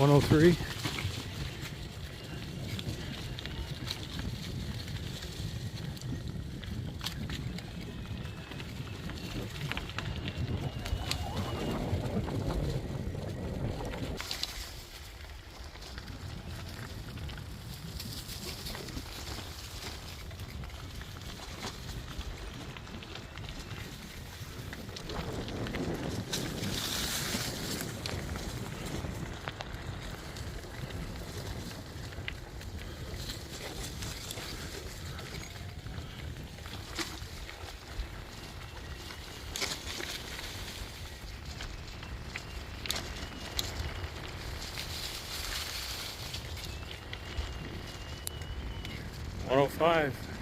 103. $105.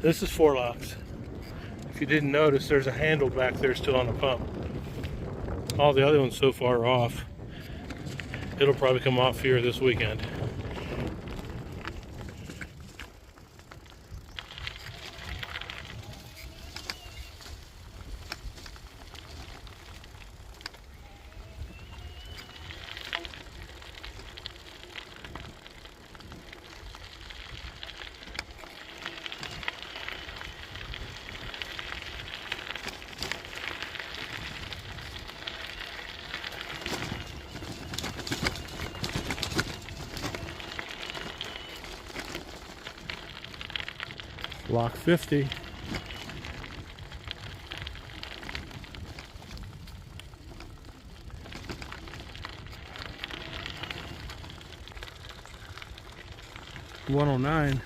This is 4-locks. If you didn't notice, there's a handle back there still on the pump. All the other ones so far are off. It'll probably come off here this weekend. Lock 50. $109.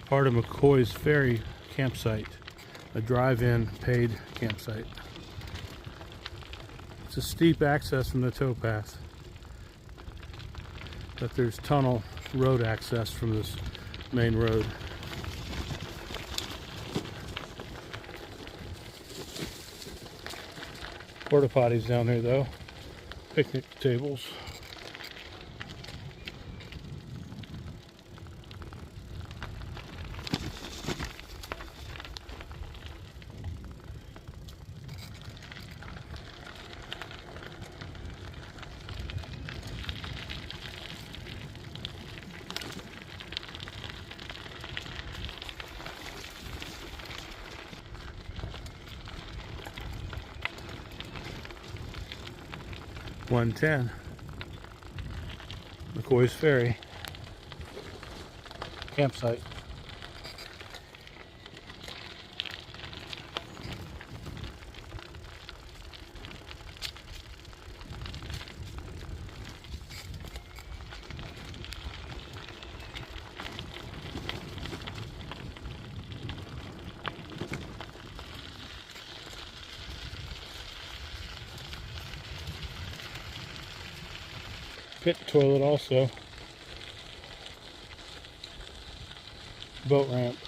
Part of McCoy's Ferry campsite, a drive-in paid campsite. It's a steep access from the towpath, but there's tunnel road access from this main road. Porta potties down there though, picnic tables. $110. McCoy's Ferry campsite. Pit toilet also. Boat ramp.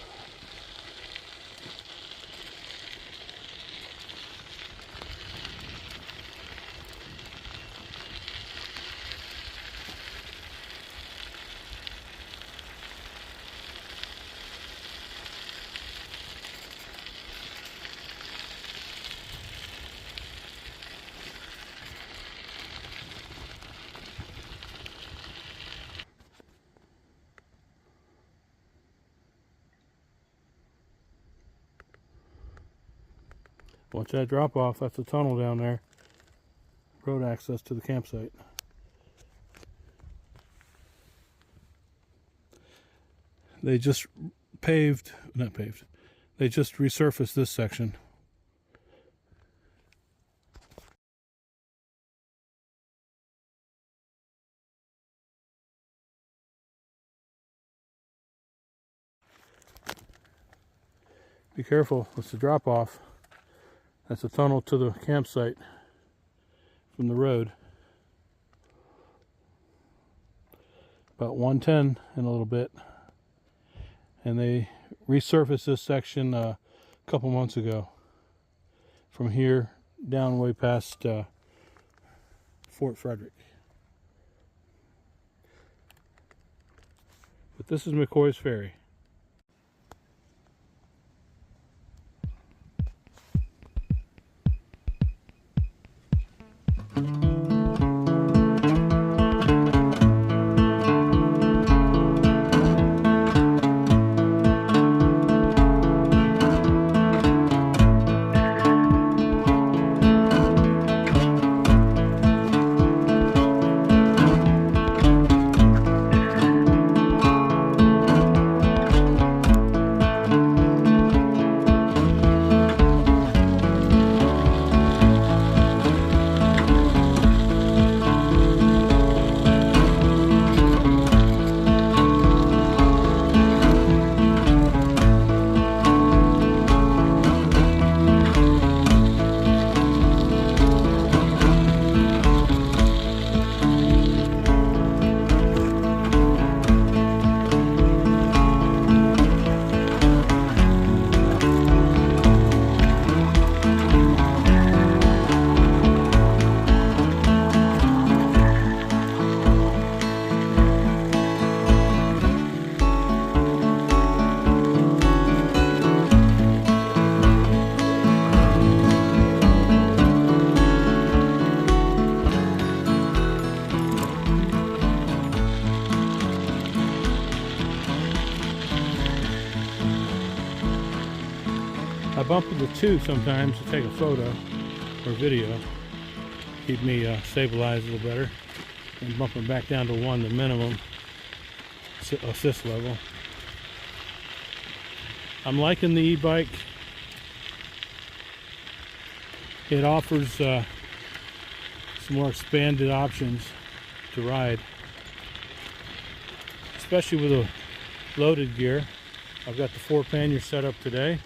Watch that drop off, that's a tunnel down there. Road access to the campsite. They just they just resurfaced this section. Be careful, it's a drop off. That's a tunnel to the campsite from the road. About 110 in a little bit. And they resurfaced this section a couple months ago. From here down way past Fort Frederick. But this is McCoy's Ferry. I bump into 2 sometimes to take a photo or video, keep me stabilized a little better, and bumping back down to 1, the minimum assist level. I'm liking the e-bike. It offers some more expanded options to ride, especially with a loaded gear. I've got the 4 pannier set up today,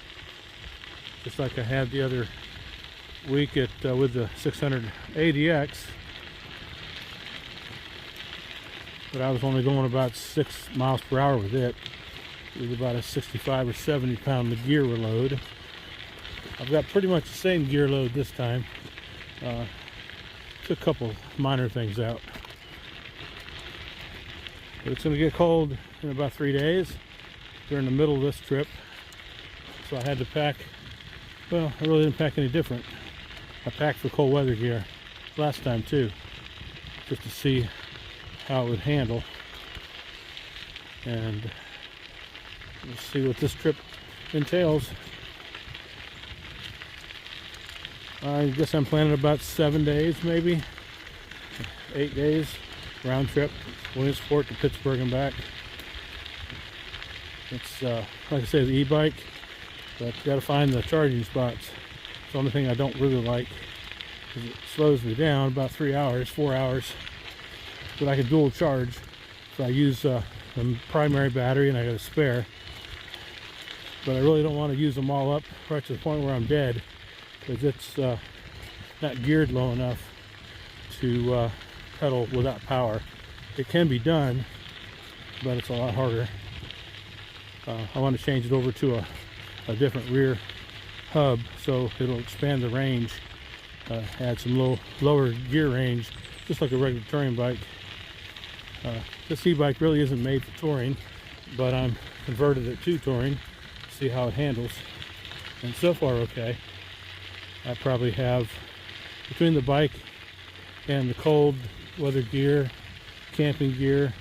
just like I had the other week at with the 680X, but I was only going about 6 miles per hour with it, with about a 65 or 70 pound gear load. I've got pretty much the same gear load this time. Took a couple minor things out, but it's going to get cold in about 3 days during the middle of this trip, so I had to pack. Well, I really didn't pack any different. I packed for cold weather gear last time too, just to see how it would handle, and we'll see what this trip entails. I guess I'm planning about 7 days, maybe 8 days round trip, Williamsport to Pittsburgh and back. It's like I say, the e-bike, but you got to find the charging spots. It's the only thing I don't really like, because it slows me down about 3 hours, 4 hours. But I can dual charge, so I use the primary battery and I got a spare. But I really don't want to use them all up right to the point where I'm dead, because it's not geared low enough to pedal without power. It can be done, but it's a lot harder. I want to change it over to a different rear hub, so it'll expand the range, add some lower gear range, just like a regular touring bike. This e-bike really isn't made for touring, but I'm converted it to touring to see how it handles, and so far okay. I probably have, between the bike and the cold weather gear, camping gear,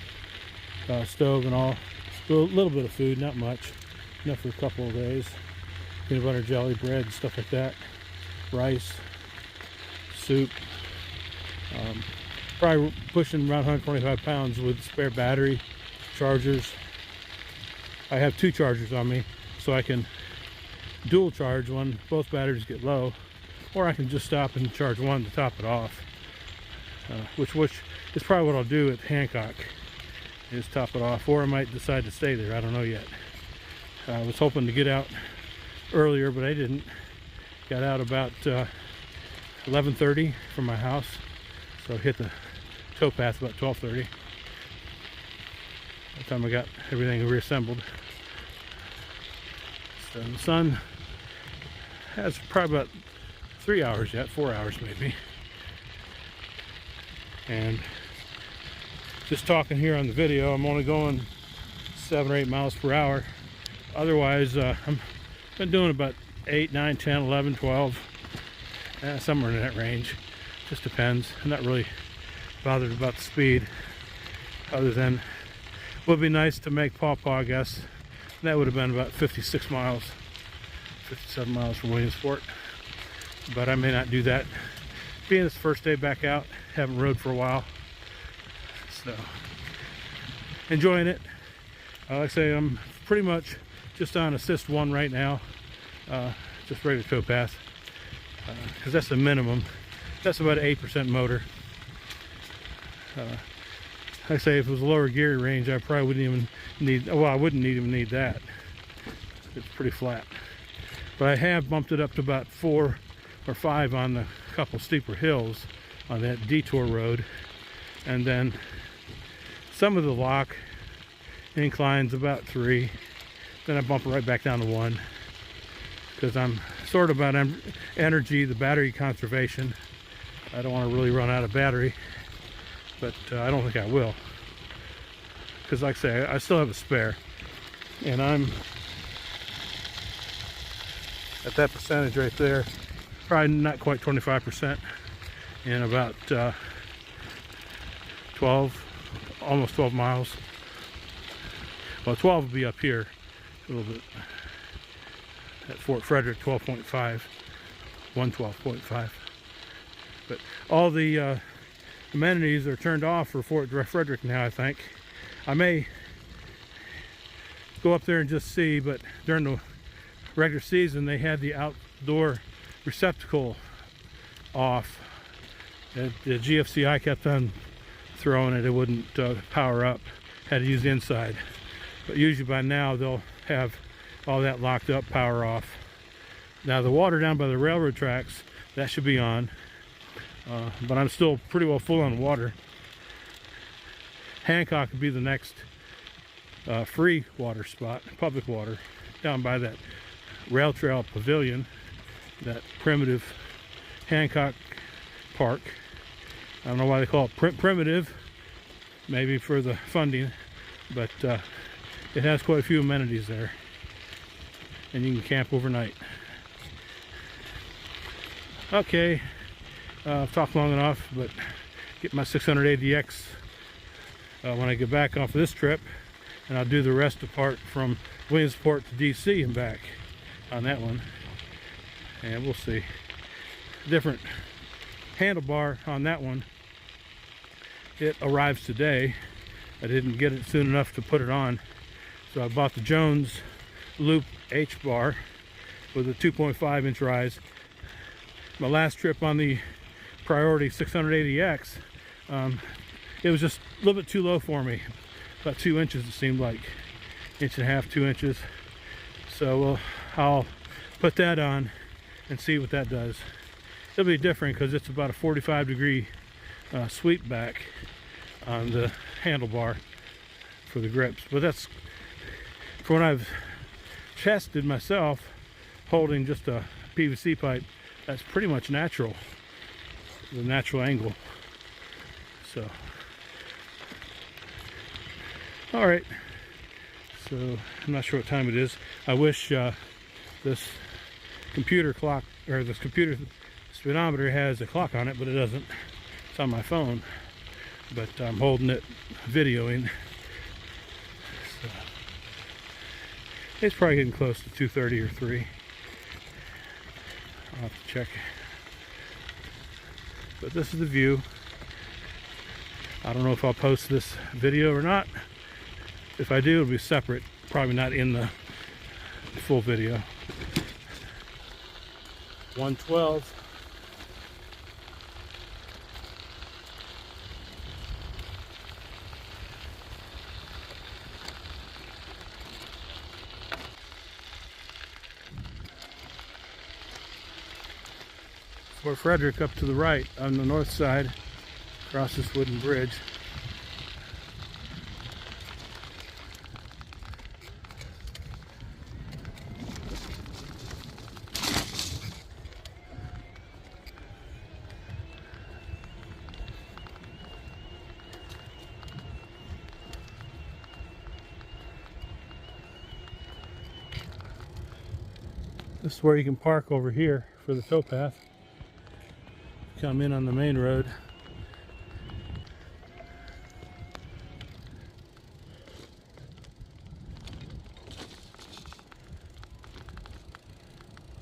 stove and all, a little bit of food, not much, enough for a couple of days. Peanut butter, jelly, bread, stuff like that, rice, soup. Probably pushing around 125 pounds with spare battery, chargers. I have 2 chargers on me, so I can dual charge when both batteries get low, or I can just stop and charge one to top it off, which is probably what I'll do at Hancock, is top it off, or I might decide to stay there. I don't know yet. I was hoping to get out earlier, but I didn't. Got out about 11:30 from my house, so I hit the towpath about 12:30. By the time I got everything reassembled. So the sun has probably about 3 hours yet, 4 hours maybe. And just talking here on the video, I'm only going 7 or 8 miles per hour. Otherwise, I'm been doing about 8, 9, 10, 11, 12, somewhere in that range. Just depends. I'm not really bothered about the speed, other than would be nice to make Pawpaw, I guess. That would have been about 56 miles, 57 miles from Williamsport. But I may not do that. Being this first day back out, haven't rode for a while. So, enjoying it. Like I say, I'm pretty much just on assist 1 right now. Just regular towpath. Because that's the minimum. That's about an 8% motor. Like I say, if it was a lower gear range, I probably wouldn't even need, well, I wouldn't even need that. It's pretty flat. But I have bumped it up to about 4 or 5 on the couple steeper hills on that detour road. And then some of the lock inclines about 3. Then I bump it right back down to 1. Because I'm sort of about energy, the battery conservation. I don't want to really run out of battery. But I don't think I will. Because like I say, I still have a spare. And I'm at that percentage right there. Probably not quite 25%. In about 12, almost 12 miles. Well, 12 will be up here a little bit. At Fort Frederick, 12.5. 112.5. But all the amenities are turned off for Fort Frederick now, I think. I may go up there and just see, but during the regular season they had the outdoor receptacle off. The GFCI kept on throwing it, it wouldn't power up. Had to use the inside. But usually by now they'll have all that locked up, power off. Now the water down by the railroad tracks, that should be on. But I'm still pretty well full on water. Hancock would be the next free water spot, public water, down by that rail trail pavilion, that primitive Hancock Park. I don't know why they call it primitive, maybe for the funding, but it has quite a few amenities there, and you can camp overnight. Okay, I've talked long enough, but get my 680X when I get back off of this trip, and I'll do the rest apart from Williamsport to DC and back on that one, and we'll see. Different handlebar on that one. It arrives today. I didn't get it soon enough to put it on, so I bought the Jones Loop H bar with a 2.5 inch rise. My last trip on the Priority 680X, it was just a little bit too low for me. About 2 inches it seemed like. 1.5 inches, 2 inches. So I'll put that on and see what that does. It'll be different because it's about a 45-degree sweep back on the handlebar for the grips. But that's, for when I've tested myself holding just a PVC pipe, that's pretty much natural, the natural angle. So, all right. So I'm not sure what time it is. I wish this computer clock, or this computer speedometer has a clock on it, but it doesn't. It's on my phone, but I'm holding it videoing. So it's probably getting close to 2:30 or 3. I'll have to check. But this is the view. I don't know if I'll post this video or not. If I do, it'll be separate. Probably not in the full video. 112. Fort Frederick up to the right on the north side, across this wooden bridge. This is where you can park over here for the towpath. Come in on the main road.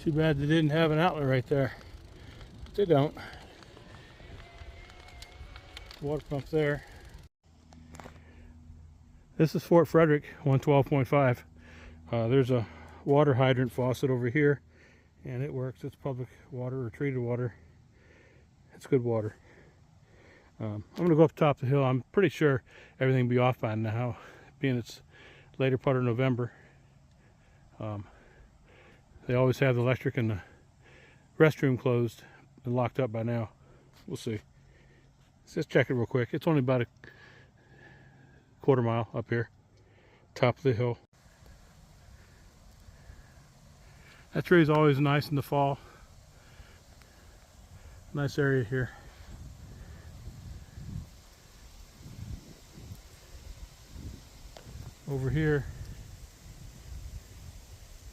Too bad they didn't have an outlet right there. But they don't. Water pump there. This is Fort Frederick 112.5. There's a water hydrant faucet over here, and it works. It's public water or treated water. It's good water. I'm going to go up top of the hill. I'm pretty sure everything will be off by now, being it's later part of November. They always have the electric and the restroom closed and locked up by now. We'll see. Let's just check it real quick. It's only about a quarter mile up here, top of the hill. That tree is always nice in the fall. Nice area here. Over here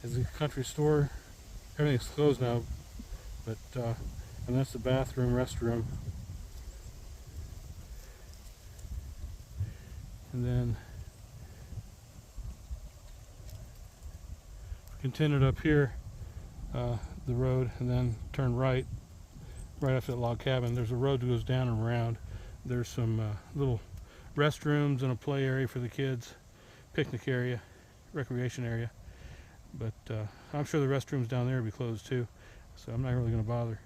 is a country store. Everything's closed now, but and that's the bathroom, restroom. And then continued up here, the road, and then turn right after that log cabin. There's a road that goes down and around. There's some little restrooms and a play area for the kids, picnic area, recreation area. But I'm sure the restrooms down there will be closed too, so I'm not really going to bother.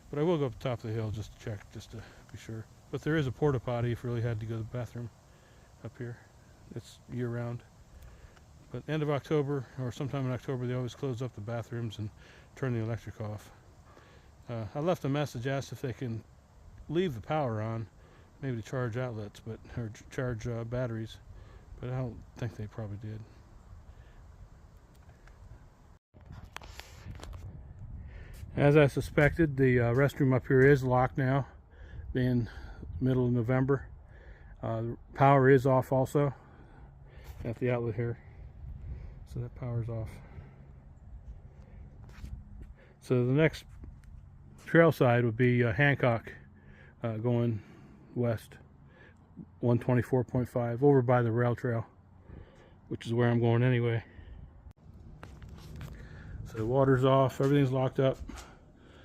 But I will go up the top of the hill just to check, just to be sure. But there is a porta potty if you really had to go to the bathroom up here. It's year round. But end of October or sometime in October, they always close up the bathrooms and turn the electric off. I left a message, asked if they can leave the power on, maybe to charge outlets, or charge batteries, but I don't think they probably did. As I suspected, the restroom up here is locked now, being middle of November. The power is off also at the outlet here, so that power's off. So the next trail side would be Hancock, going west, 124.5, over by the rail trail, which is where I'm going anyway. So the water's off, everything's locked up,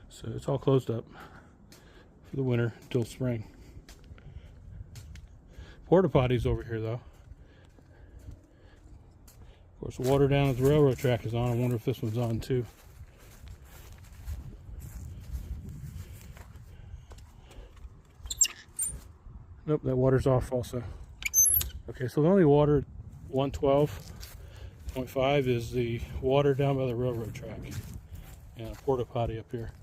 so it's all closed up for the winter until spring. Porta potties over here though. Of course, water down at the railroad track is on. I wonder if this one's on too. Nope, that water's off also. Okay, so the only water at 112.5 is the water down by the railroad track and a porta potty up here.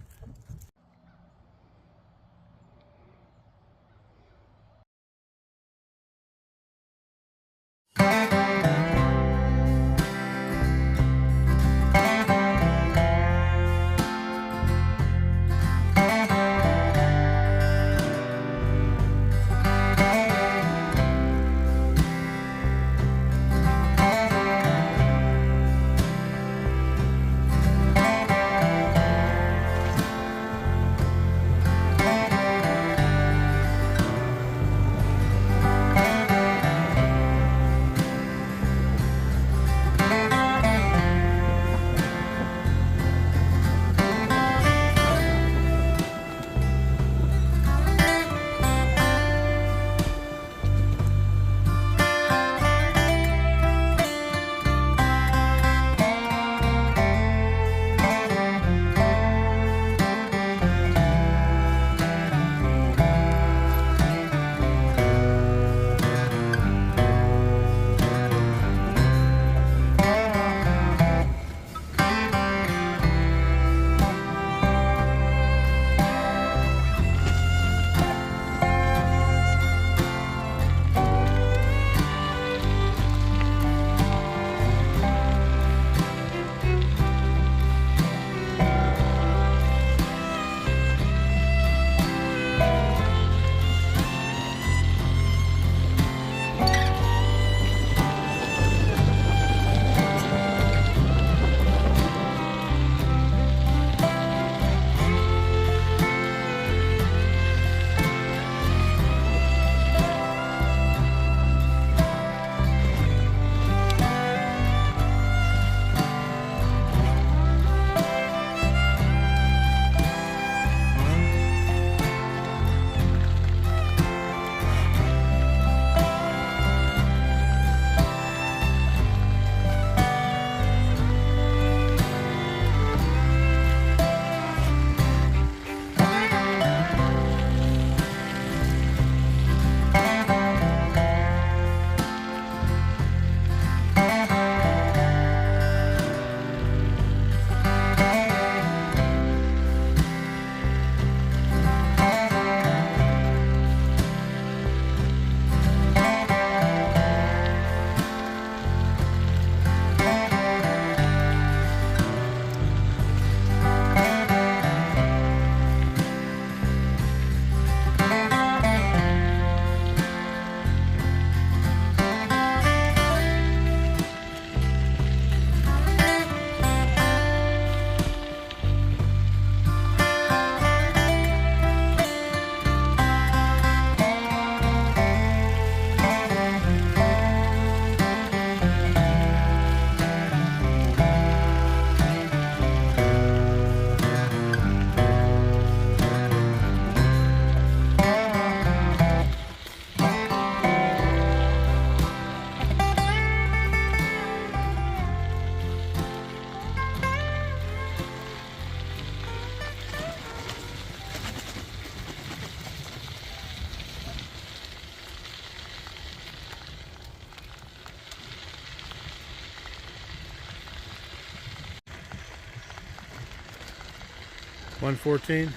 114.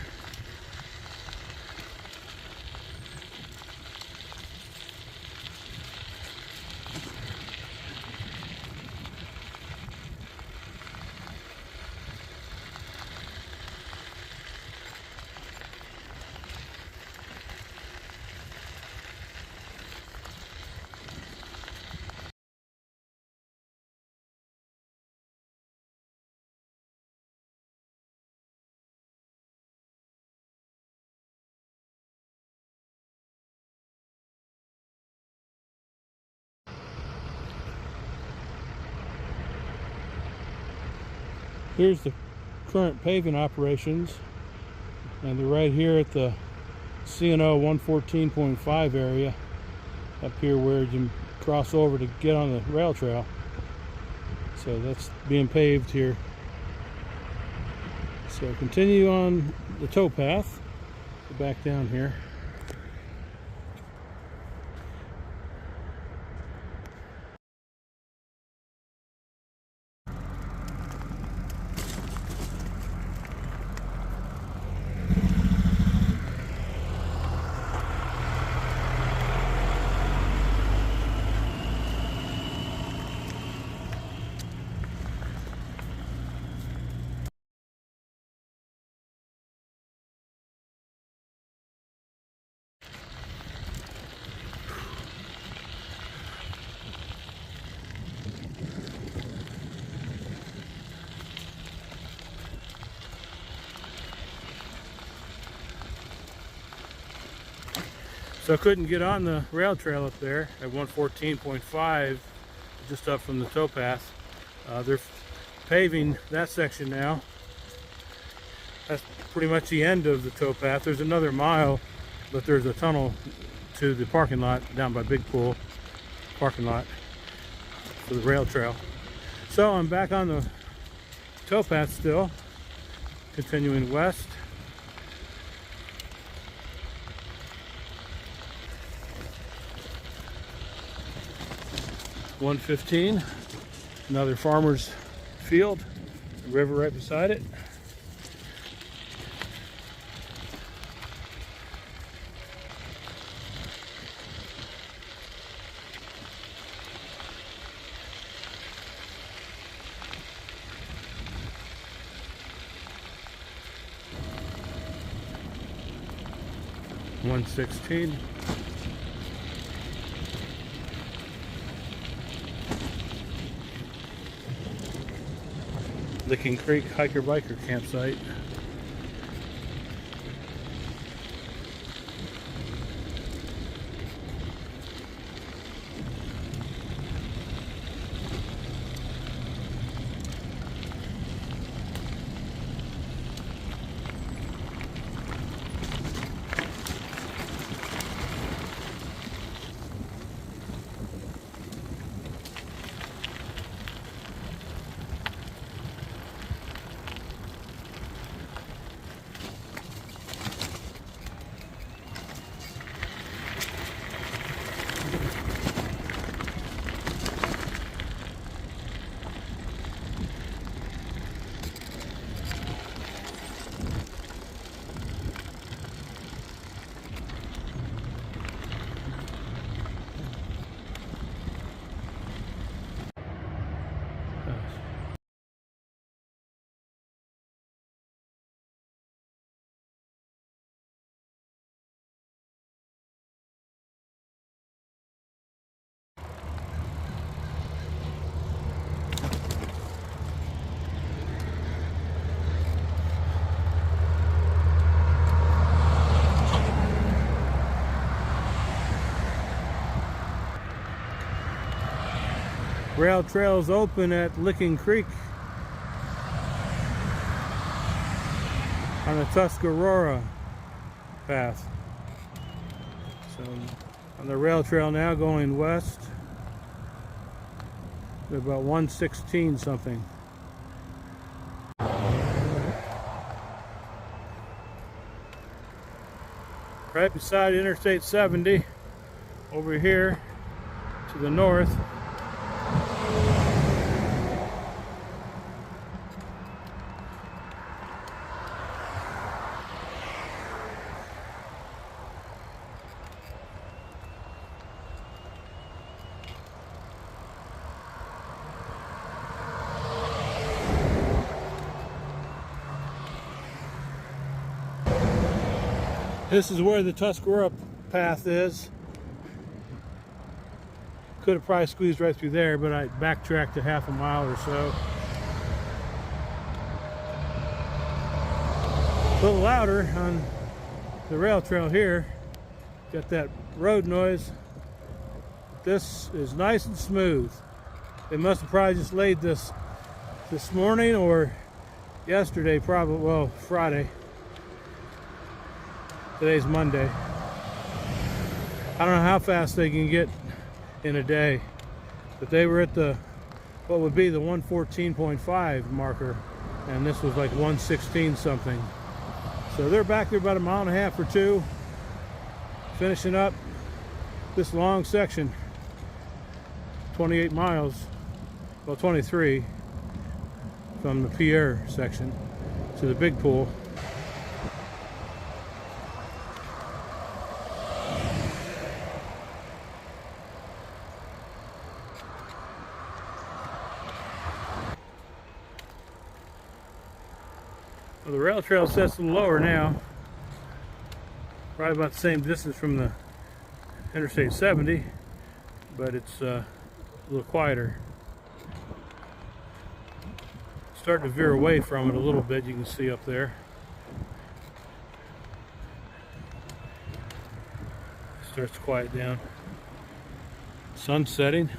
Here's the current paving operations, and they're right here at the C&O 114.5 area up here where you cross over to get on the rail trail. So that's being paved here. So continue on the towpath, back down here. So I couldn't get on the rail trail up there at 114.5, just up from the towpath. They're paving that section now. That's pretty much the end of the towpath. There's another mile, but there's a tunnel to the parking lot down by Big Pool parking lot for the rail trail. So I'm back on the towpath still, continuing west. .115, another farmer's field, the river right beside it. .116. Licking Creek hiker-biker campsite. Rail trails open at Licking Creek on the Tuscarora path. So on the rail trail now going west, about 116 something. Right beside Interstate 70 over here to the north. This is where the Tuscarora path is. Could have probably squeezed right through there, but I backtracked a half a mile or so. A little louder on the rail trail here. Got that road noise. This is nice and smooth. They must have probably just laid this morning or yesterday, probably, well, Friday. Today's Monday. I don't know how fast they can get in a day, but they were at what would be the 114.5 marker, and this was like 116 something. So they're back there about a mile and a half or two, finishing up this long section, 28 miles, well 23, from the Pierre section to the big pool. Well, the rail trail sets a little lower now, probably about the same distance from the Interstate 70, but it's a little quieter. Starting to veer away from it a little bit, you can see up there. Starts to quiet down. Sun setting,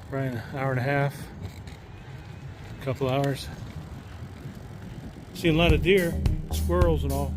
probably an hour and a half, a couple hours. Seen a lot of deer, squirrels and all.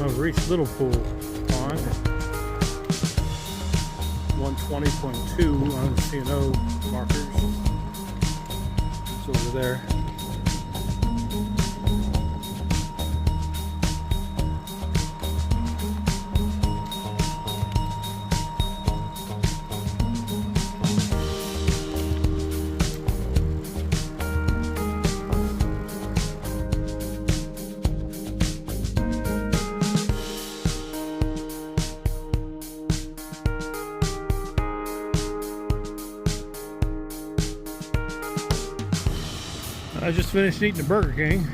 I've reached Little Pool Pond, 120.2 on the C&O markers. It's over there. I just finished eating a Burger King,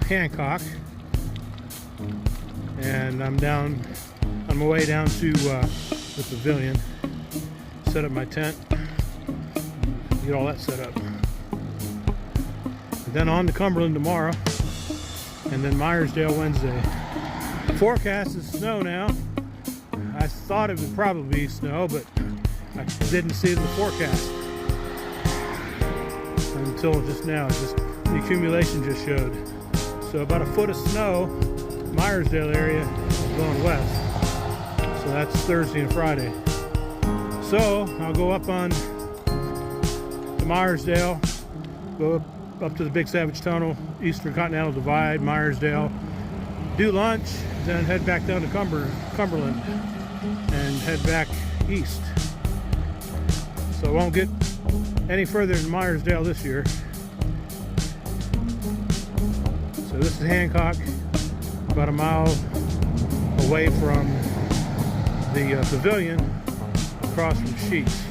Hancock, and I'm on my way down to the pavilion, set up my tent, get all that set up. And then on to Cumberland tomorrow, and then Myersdale Wednesday. Forecast is snow now. I thought it would probably be snow, but I didn't see it in the forecast until just now. Just the accumulation just showed. So about a foot of snow, Myersdale area going west. So that's Thursday and Friday. So I'll go up on to Myersdale, go up to the Big Savage Tunnel, Eastern Continental Divide, Myersdale, do lunch, then head back down to Cumberland and head back east. So I won't get any further than Myersdale this year. So this is Hancock, about a mile away from the pavilion, across from Sheets.